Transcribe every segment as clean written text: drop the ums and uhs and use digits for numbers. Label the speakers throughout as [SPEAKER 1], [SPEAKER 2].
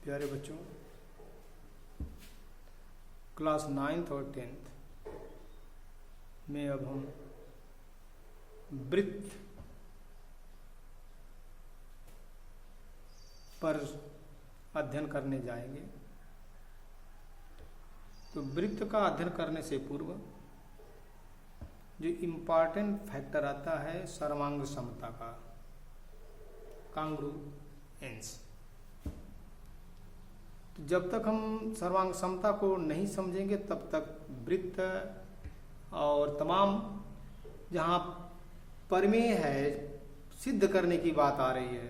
[SPEAKER 1] प्यारे बच्चों, class 9th और 10th में अब हम वृत्त पर अध्ययन करने जाएंगे। तो वृत्त का अध्ययन करने से पूर्व जो इम्पॉर्टेंट फैक्टर आता है सर्वांग समता का, कांग्रुएंस। तो जब तक हम सर्वांग समता को नहीं समझेंगे तब तक वृत्त और तमाम जहाँ प्रमेय है सिद्ध करने की बात आ रही है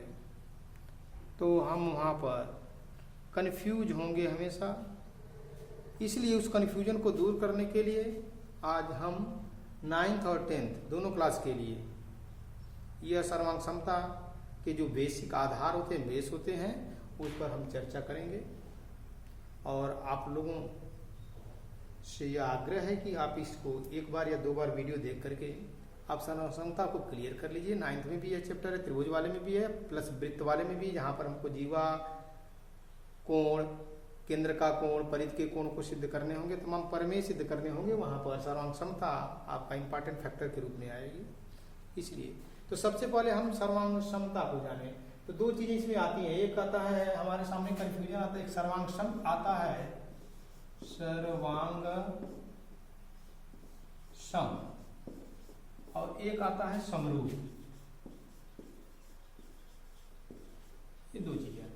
[SPEAKER 1] तो हम वहाँ पर कन्फ्यूज होंगे हमेशा। इसलिए उस कन्फ्यूजन को दूर करने के लिए आज हम 9th और 10th दोनों क्लास के लिए यह सर्वांग समता के जो बेसिक आधार होते हैं, बेस होते हैं, उस पर हम चर्चा करेंगे। और आप लोगों से यह आग्रह है कि आप इसको एक बार या दो बार वीडियो देख करके आप सर्वांग समता को क्लियर कर लीजिए। 9th में भी यह चैप्टर है, त्रिभुज वाले में भी है, प्लस वृत्त वाले में भी, जहाँ पर हमको जीवा, कोण, केंद्र का कोण, परिधि के कोण को सिद्ध करने होंगे, तमाम प्रमेय सिद्ध करने होंगे। वहाँ पर सर्वांग समता आपका इंपॉर्टेंट फैक्टर के रूप में आएगी। इसलिए तो सबसे पहले हम सर्वांग समता को जाने। तो दो चीजें इसमें आती हैं। एक आता है हमारे सामने कंफ्यूजन आता है, एक सर्वांग सम आता है, सर्वांग सम, और एक आता है समरूप। ये दो चीजें।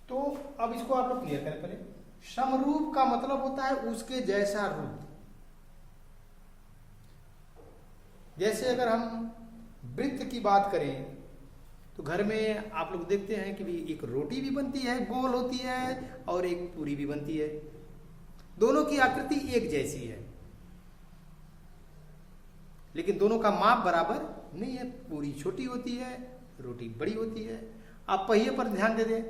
[SPEAKER 1] तो अब इसको आप लोग क्लियर करें पहले। समरूप का मतलब होता है उसके जैसा रूप। जैसे अगर हम वृत्त की बात करें तो घर में आप लोग देखते हैं कि भी एक रोटी भी बनती है, गोल होती है, और एक पूरी भी बनती है। दोनों की आकृति एक जैसी है, लेकिन दोनों का माप बराबर नहीं है। पूरी छोटी होती है, रोटी बड़ी होती है। आप पहिए पर ध्यान दे दें,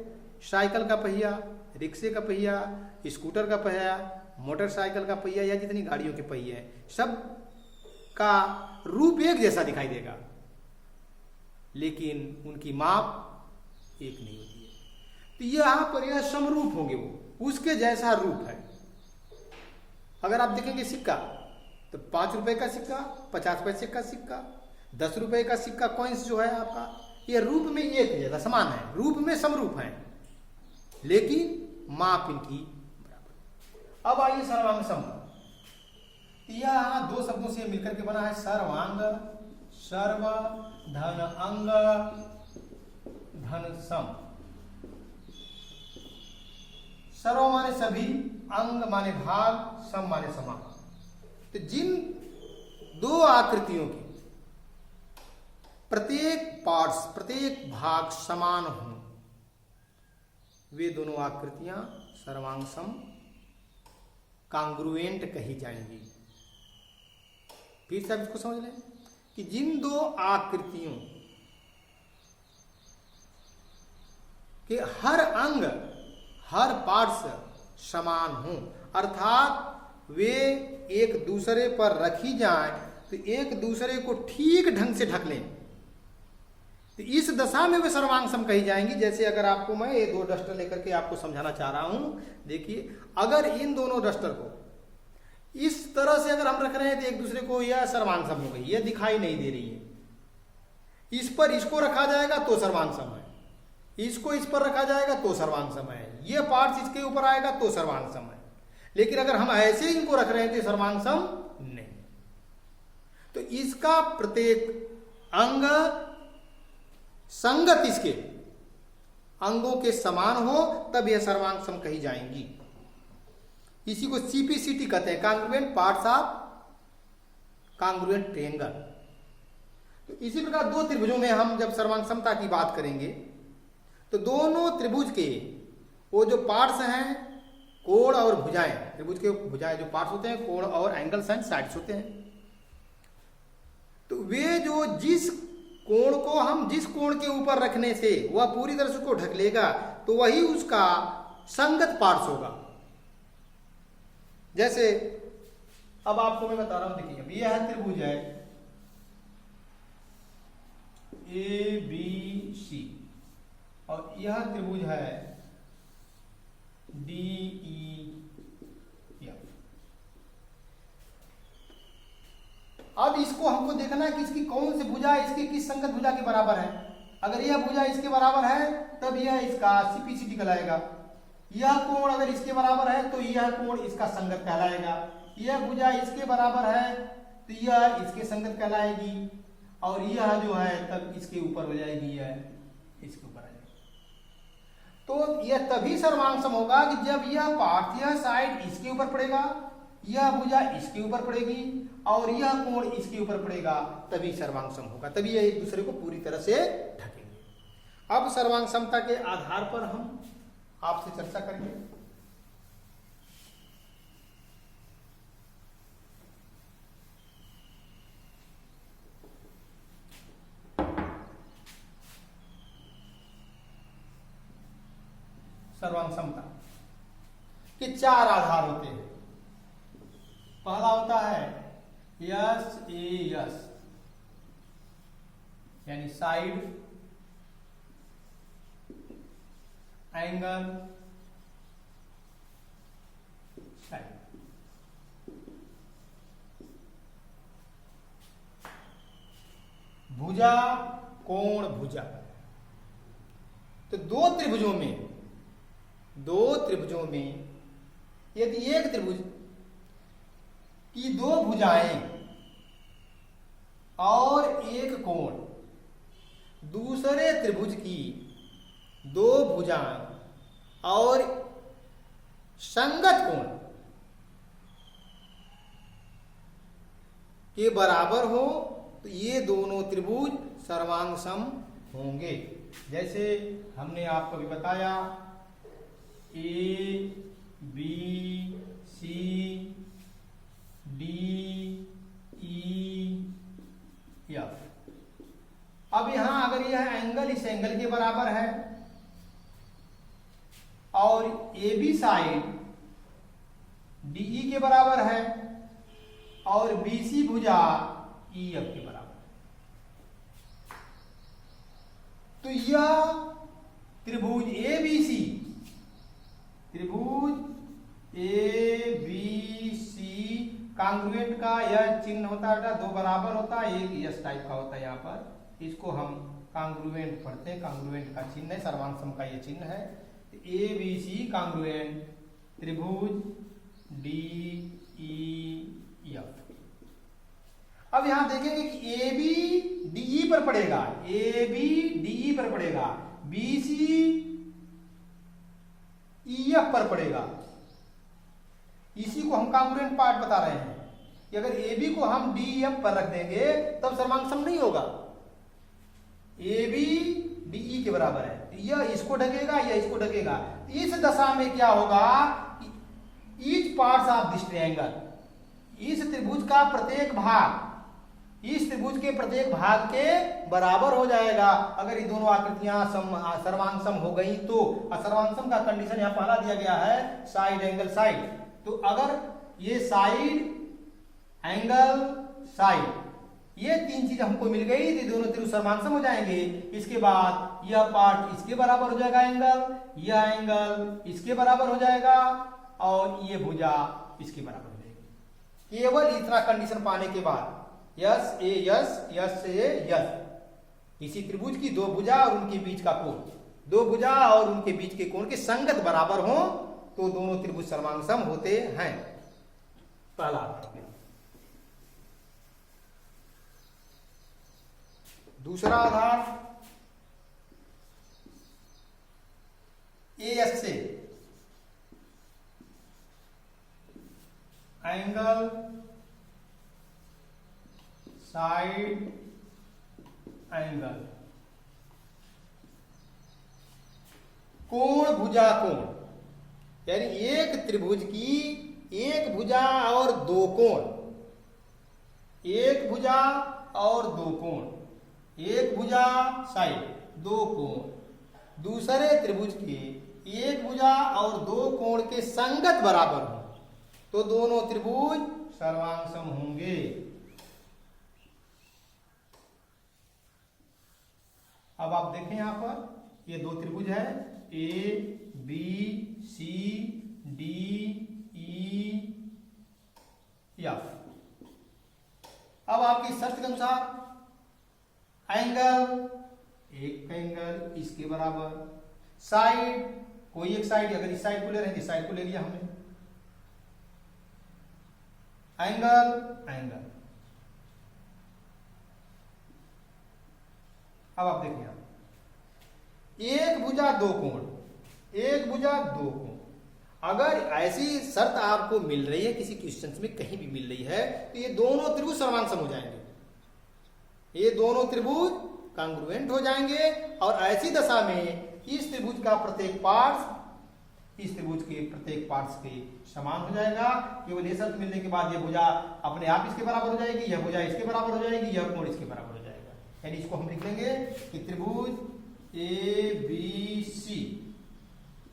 [SPEAKER 1] साइकिल का पहिया, रिक्शे का पहिया, स्कूटर का पहिया, मोटरसाइकिल का पहिया या जितनी गाड़ियों के पहिए हैं, सब का रूप एक जैसा दिखाई देगा, लेकिन उनकी माप एक नहीं होती है। तो यहां पर यह समरूप होंगे, वो उसके जैसा रूप है। अगर आप देखेंगे सिक्का तो 5 रुपए का सिक्का, 50 पैसे का सिक्का, 10 रुपए का सिक्का, कॉइन्स जो है आपका, यह रूप में एक जैसा समान है, रूप में समरूप है, लेकिन माप इनकी बराबर। अब आइए सर्वांग सम। यह दो शब्दों से मिलकर के बना है सर्वांग, सर्व धन अंग धन सम। सर्व माने सभी, अंग माने भाग, सम माने समान। तो जिन दो आकृतियों की प्रत्येक पार्ट्स, प्रत्येक भाग समान हो, वे दोनों आकृतियां सर्वांग सम कांग्रुएंट कही जाएंगी। फिर से आप इसको समझ लें कि जिन दो आकृतियों के हर अंग, हर पार्ट्स समान हों, अर्थात वे एक दूसरे पर रखी जाएं तो एक दूसरे को ठीक ढंग से ढक लें, तो इस दशा में वे सर्वांग सम कही जाएंगी। जैसे अगर आपको मैं ये दो डस्टर लेकर के आपको समझाना चाह रहा हूं, देखिए अगर इन दोनों डस्टर को इस तरह से अगर हम रख रहे हैं तो एक दूसरे को यह सर्वांग सम हो गई, यह दिखाई नहीं दे रही है। इस पर इसको रखा जाएगा तो सर्वांग सम है, इसको इस पर रखा जाएगा तो सर्वांग सम है, यह पार्ट्स इसके ऊपर आएगा तो सर्वांग सम है। लेकिन अगर हम ऐसे ही इनको रख रहे हैं तो सर्वांग सम नहीं। तो इसका प्रत्येक अंग संगत इसके अंगों के समान हो तब यह सर्वांग सम कही जाएंगी। इसी को सीपीसीटी कहते हैं, congruent parts of congruent triangle. तो इसी प्रकार दो त्रिभुजों में हम जब सर्वांग समता की बात करेंगे तो दोनों त्रिभुज के वो जो पार्ट्स हैं, कोण और भुजाएं, त्रिभुज के भुजाएं जो पार्ट्स होते हैं, कोण और एंगल्स एंड साइड्स होते हैं, तो वे जो जिस कोण को हम जिस कोण के ऊपर रखने से वह पूरी तरह से उसको ढक लेगा तो वही उसका संगत पार्ट्स होगा। जैसे अब आपको मैं बता रहा हूं, देखिए यह है त्रिभुज है ABC और यह त्रिभुज है डी ई एफ। अब इसको हमको देखना है कि इसकी कौन सी भुजा इसकी किस संगत भुजा के बराबर है। अगर यह भुजा इसके बराबर है तब यह इसका सीपीसीटी कहलाएगा। यह कोण अगर इसके बराबर है तो यह कोण इसका संगत कहलाएगा। यह भुजा इसके बराबर है तो यह इसके संगत कहलाएगी, और यह जो है तब इसके ऊपर हो जाएगी, यह इसके ऊपर आ जाएगी। तो यह तभी सर्वांग सम होगा कि जब यह पार्ट, यह साइड इसके ऊपर पड़ेगा, यह भुजा इसके ऊपर पड़ेगी और यह कोण इसके ऊपर पड़ेगा, तभी सर्वांग सम होगा, तभी यह एक दूसरे को पूरी तरह से ढकेंगे। अब सर्वांग समता के आधार पर हम आपसे चर्चा करेंगे। सर्वांग समता के चार आधार होते हैं। पहला होता है यस ए यस, यानी साइड एंगल साइड। भुजा कोण भुजा। तो दो त्रिभुजों में यदि एक त्रिभुज की दो भुजाएं और एक कोण दूसरे त्रिभुज की दो भुजाएं और संगत कोण के बराबर हो तो ये दोनों त्रिभुज सर्वांग सम होंगे। जैसे हमने आपको भी बताया A B C D E F. अब यहां अगर यह एंगल इस एंगल के बराबर है और ए बी साइड डीई के बराबर है और बीसी भुजा ई एफ के बराबर, तो यह त्रिभुज ए बी सी, त्रिभुज ए बी सी कांग्रुएंट का यह चिन्ह होता है, दो बराबर होता है, एक यस टाइप का होता है। यहाँ पर इसको हम कांग्रुएंट पढ़ते हैं, कांग्रुएंट का चिन्ह है, सर्वांग सम का यह चिन्ह है। ए बी सी कांग्रुएंट त्रिभुज डी ई एफ। अब यहां देखेंगे कि ए बी डीई पर पड़ेगा, ए बी डीई पर पड़ेगा, बी सी ई एफ पर पड़ेगा। इसी को हम कांग्रुएंट पार्ट बता रहे हैं कि अगर ए बी को हम डी एफ पर रख देंगे तब सर्वांग सम नहीं होगा। ए बी डीई के बराबर है, यह इसको ढकेगा या इसको ढकेगा। इस दशा में क्या होगा कि each parts of this triangle, इस त्रिभुज का प्रत्येक भाग इस त्रिभुज के प्रत्येक भाग के बराबर हो जाएगा। अगर ये दोनों आकृतियां सर्वांग सम हो गई तो सर्वांग सम का कंडीशन यहां पहला दिया गया है साइड एंगल साइड। तो अगर ये साइड एंगल साइड ये तीन चीज हमको मिल गई तो दोनों त्रिभुज सर्वांग सम हो जाएंगे। इसके बाद यह पार्ट इसके बराबर हो जाएगा एंगल, यह एंगल इसके बराबर हो जाएगा और ये भुजा इसके बराबर हो जाएगी। केवल इतना कंडीशन पाने के बाद यस ए यस, यस ए यस, किसी त्रिभुज की दो भुजा और उनके बीच का कोण, दो भुजा और उनके बीच के कोण के संगत बराबर हो तो दोनों त्रिभुज सर्वांग सम होते हैं। पहला दूसरा आधार ए एस से एंगल साइड एंगल कोण भुजा कोण, यानी एक त्रिभुज की एक भुजा और दो कोण, एक भुजा और दो कोण, एक भुजा साइड दो कोण दूसरे त्रिभुज के एक भुजा और दो कोण के संगत बराबर हो तो दोनों त्रिभुज सर्वांग सम होंगे। अब आप देखें यहां पर ये दो त्रिभुज है ए बी सी DEF। अब आपकी शर्त के अनुसार एंगल, एक एंगल इसके बराबर, साइड कोई एक साइड, अगर इस साइड को ले रहे हैं इस साइड को ले लिया हमने, एंगल। अब आप देखिए, एक भुजा दो कोण, एक भुजा दो कोण। अगर ऐसी शर्त आपको मिल रही है किसी क्वेश्चन में कहीं भी मिल रही है तो ये दोनों त्रिभुज समान सम हो जाएंगे, ये दोनों त्रिभुज कांग्रुएंट हो जाएंगे। और ऐसी दशा में इस त्रिभुज का प्रत्येक पार्ट्स इस त्रिभुज के प्रत्येक पार्ट्स के समान हो जाएगा। केवल ये शर्त मिलने के बाद ये भुजा अपने आप इसके बराबर हो जाएगी, यह भुजा इसके बराबर हो जाएगी, यह कोण इसके बराबर हो जाएगा। यानी इसको हम लिख लेंगे कि त्रिभुज ABC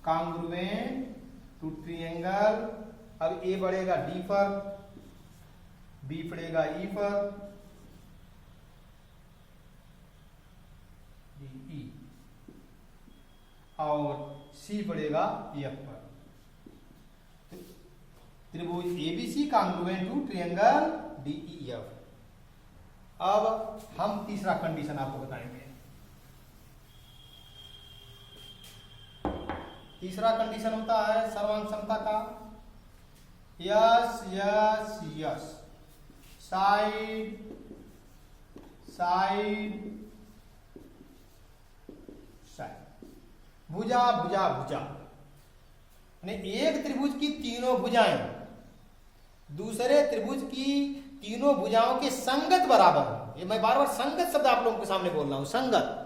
[SPEAKER 1] कांग्रुएंट टू ट्रायंगल। अब ए बढ़ेगा डी पर, बी पड़ेगा ई पर, ई, और सी पड़ेगा एफ पर। त्रिभुज ABC congruent to triangle DEF। अब हम तीसरा कंडीशन आपको बताएंगे। तीसरा कंडीशन होता है सर्वांग समता का, yes yes yes, side side side, भुजा भुजा भुजा। एक त्रिभुज की तीनों भुजाएं दूसरे त्रिभुज की तीनों भुजाओं के संगत बराबर हो। ये मैं बार बार संगत शब्द आप लोगों के सामने बोल रहा हूं, संगत।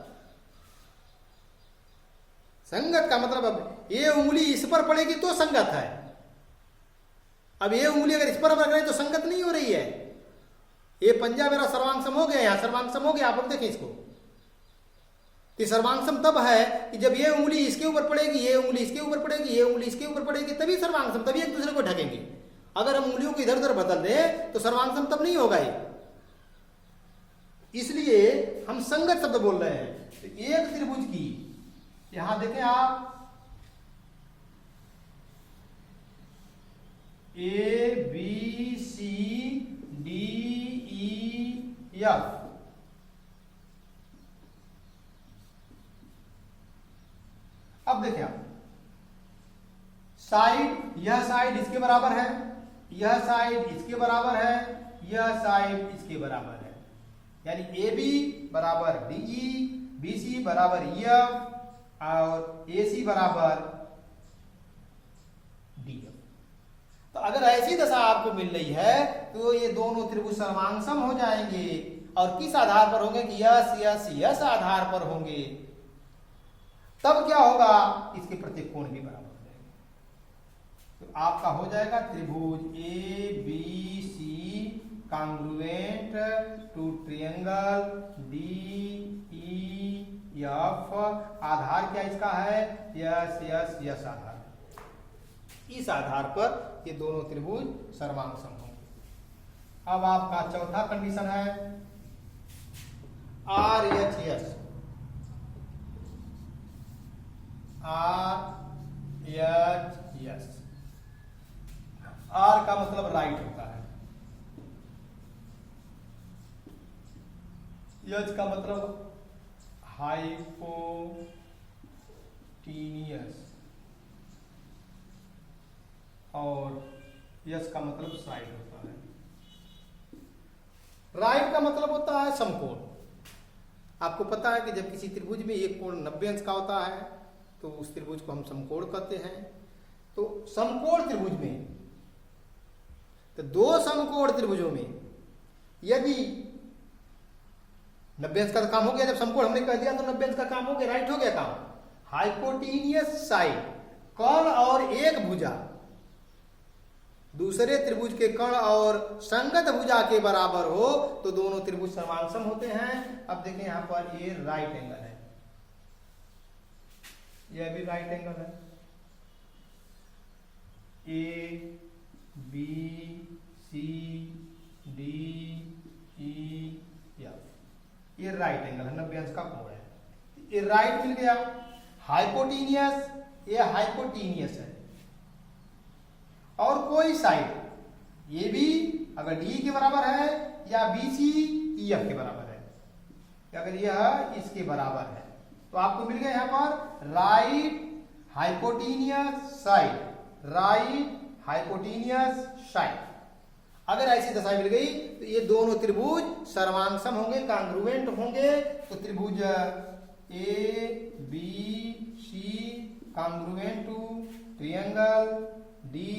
[SPEAKER 1] संगत का मतलब अब ये उंगली इस पर पड़ेगी तो संगत है, अब ये उंगली अगर इस पर रख रहे तो संगत नहीं हो रही है। ये पंजा मेरा सर्वांगसम हो गया, यहां सर्वांगसम हो गया। आप लोग देखें इसको, कि सर्वांगसम तब है कि जब ये उंगली इसके ऊपर पड़ेगी, ये उंगली इसके ऊपर पड़ेगी, ये उंगली इसके ऊपर पड़ेगी, तभी सर्वांगसम, तभी एक दूसरे को ढकेंगे। अगर हम उंगलियों को इधर उधर बदल दें तो सर्वांगसम तब नहीं होगा ये। इसलिए हम संगत शब्द बोल रहे हैं। तो एक त्रिभुज की, यहां देखें आप, ABCDEF। अब देखें आप, साइड, यह साइड इसके बराबर है, यह साइड इसके बराबर है, यह साइड इसके बराबर है। यानी AB बराबर DE, BC बराबर EF और AC बराबर DF। तो अगर ऐसी दशा आपको मिल रही है तो ये दोनों त्रिभुज सर्वांगसम हो जाएंगे। और किस आधार पर होंगे कि यस यस यस आधार पर होंगे। तब क्या होगा, इसके प्रत्येक कोण भी बराबर हो जाएंगे। तो आपका हो जाएगा त्रिभुज ABC congruent to triangle DEF। आधार क्या इसका है, यस यस यस आधार। इस आधार पर ये दोनों त्रिभुज सर्वांगसम होंगे। अब आपका चौथा कंडीशन है RHS। RHS, R का मतलब राइट होता है, H का मतलब हाइपोटीनियस और यस का मतलब साइड होता है। राइट का मतलब होता है समकोण। आपको पता है कि जब किसी त्रिभुज में एक कोण 90 अंश का होता है तो उस त्रिभुज को हम समकोण कहते हैं। तो समकोण त्रिभुज में, तो दो समकोण त्रिभुजों में यदि 90 अंश का काम हो गया, जब समकोण हमने कह दिया तो 90 अंश का काम हो गया, राइट हो गया काम। हाइपोटीनियस साइड, कर्ण और एक भुजा दूसरे त्रिभुज के कर्ण और संगत भुजा के बराबर हो तो दोनों त्रिभुज सर्वांगसम होते हैं। अब देखें यहां पर ये राइट एंगल है, यह भी राइट एंगल है, ABCDEF, ये राइट एंगल है, 90 अंश का कोण है। ये राइट मिल गया। हाइपोटीनियस, ये हाइपोटीनियस है, और कोई साइड ये भी अगर डी के बराबर है या बी सी ई एफ के बराबर है, अगर यह इसके बराबर है तो आपको मिल गया यहां पर right hypotenuse side, right hypotenuse side. अगर ऐसी दशा मिल गई तो ये दोनों त्रिभुज सर्वांगसम होंगे, कांग्रुएंट होंगे। तो त्रिभुज A B C congruent to triangle D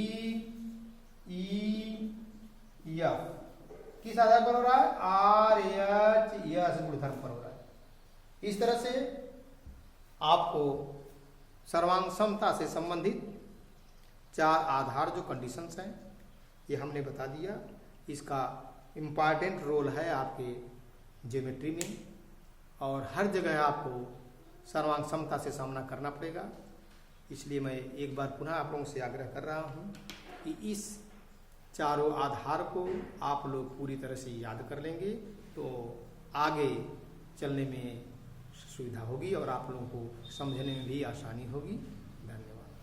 [SPEAKER 1] E F किस आधार पर हो रहा है? आर एच एस गुणधर्म पर हो रहा है। इस तरह से आपको सर्वांग समता से संबंधित 4 आधार जो कंडीशंस हैं ये हमने बता दिया। इसका इम्पॉर्टेंट रोल है आपके ज्योमेट्री में और हर जगह आपको सर्वांग समता से सामना करना पड़ेगा। इसलिए मैं एक बार पुनः आप लोगों से आग्रह कर रहा हूँ कि इस चारों आधार को आप लोग पूरी तरह से याद कर लेंगे तो आगे चलने में सुविधा होगी और आप लोगों को समझने में भी आसानी होगी। धन्यवाद।